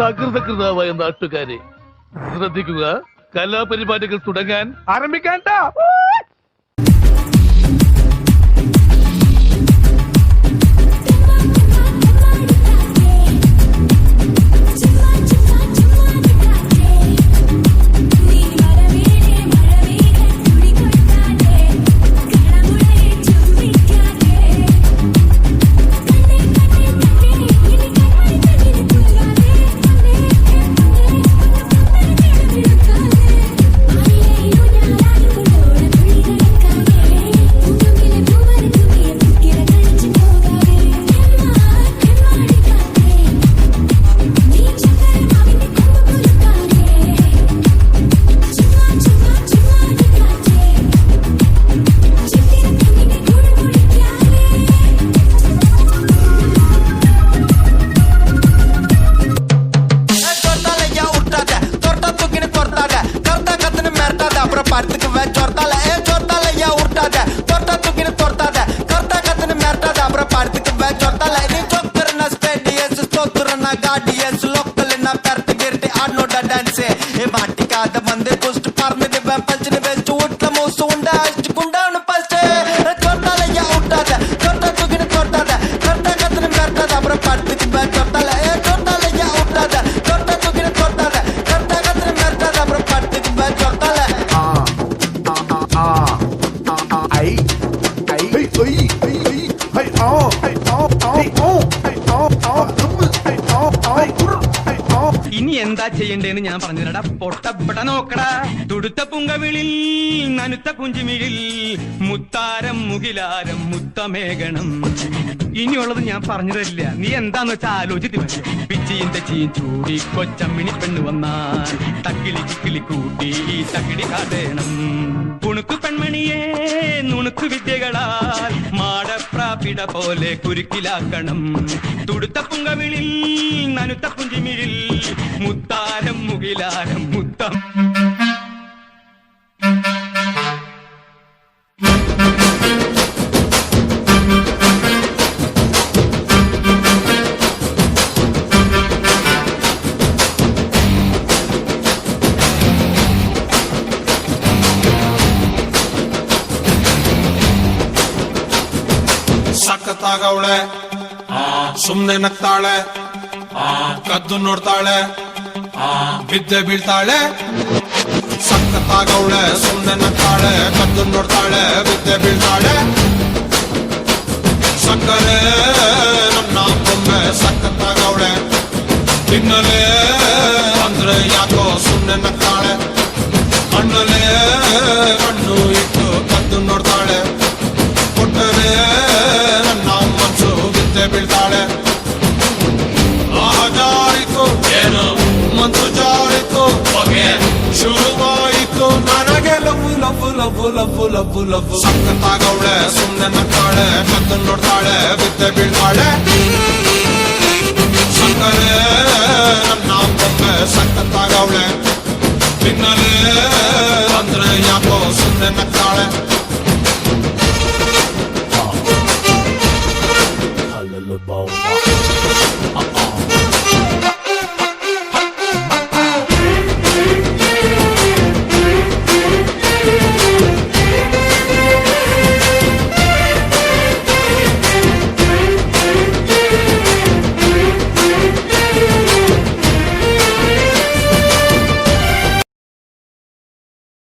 അകൃതകൃതാവായ നാട്ടുകാരെ ശ്രദ്ധിക്കുക, കലാപരിപാടികൾ തുടങ്ങാൻ ആരംഭിക്കാൻ. ഇനി എന്താ ചെയ്യണ്ടേന്ന് ഞാൻ പറഞ്ഞില്ലടാ. പൊട്ടപ്പെട്ട നോക്കടാ. തുടുത്ത പുങ്കവിളിൽ നനുത്ത പുഞ്ചിമിഴിൽ മുത്താരം മുകിലാരം മുത്തമേകണം. ഇനിയുള്ളത് ഞാൻ പറഞ്ഞു തരില്ല, നീ എന്താന്ന് വെച്ചാൽ ആലോചിച്ച് വരും. പിച്ചിയും തെച്ചിയും ചൂടി കൊച്ചമ്മിണി പെണ്ണ് വന്നാൽ തക്കിളി ചിക്കിളി കൂട്ടി തകിടി കാട്ടേണം. കുണുക്കു പെൺമണിയെ നുണുക്കു വിദ്യകളാൽ മാടപ്രാപിട പോലെ കുരുക്കിലാക്കണം. തുടുത്ത പുങ്കവിളിൽ നനുത്ത പുഞ്ചിമിഴിൽ മുത്താരം മുകിലാരം മുത്തം. ಸಖತ್ತಾಗವಳೆ, ಸುಮ್ನೆ ನಗ್ತಾಳೆ, ಕದ್ದು ನೋಡ್ತಾಳೆ, ಬಿದ್ದೆ ಬೀಳ್ತಾಳೆ. ಸಖತ್ತಾಗವಳೆ, ಸುಮ್ನೆ ನಗ್ತಾಳೆ, ಕದ್ದು ನೋಡ್ತಾಳೆ, ಬಿದ್ದೆ ಬೀಳ್ತಾಳೆ. ಸಕ್ಕರೆ ನನ್ನ ಬೊಮ್ಮೆ ಸಖತ್ತಾಗವಳೆ, ತಿನ್ನಲೇ ಅಂದ್ರೆ ಯಾಕೋ ಸುಮ್ನೆ ನಗ್ತಾಳೆ. ಕಣ್ಣಲೇ ಕಣ್ಣು ಇಟ್ಟು ಕದ್ದು ನೋಡ್ತಾಳೆ, ಕೊಟ್ಟರೆ ನನ್ನ ಮನಸ್ಸು ಬಿದ್ದೆ ಬೀಳ್ತಾಳೆ. ಜಾರಿತು ಏನು ಮನ್ಸು ಜಾರಿತು, ಹೊಗೆ ಶುರುವಾಯಿತು ನನಗೆ love love love love love love. ಸಖತ್ತಾಗವಳೆ, ಸುಮ್ಮನೆ ನಗ್ತಾಳೆ, ಕದ್ದು ನೋಡ್ತಾಳೆ, ಬಿದ್ದೆ ಬೀಳ್ತಾಳೆ. ಸಕ್ಕರೆ ನನ್ನ ಬೊಮ್ಮೆ ಸಖತ್ತಾಗವಳೆ, ತಿನ್ನಲೇ ಅಂದ್ರೆ ಯಾಕೋ ಸುಮ್ಮನೆ ನಗ್ತಾಳೆ.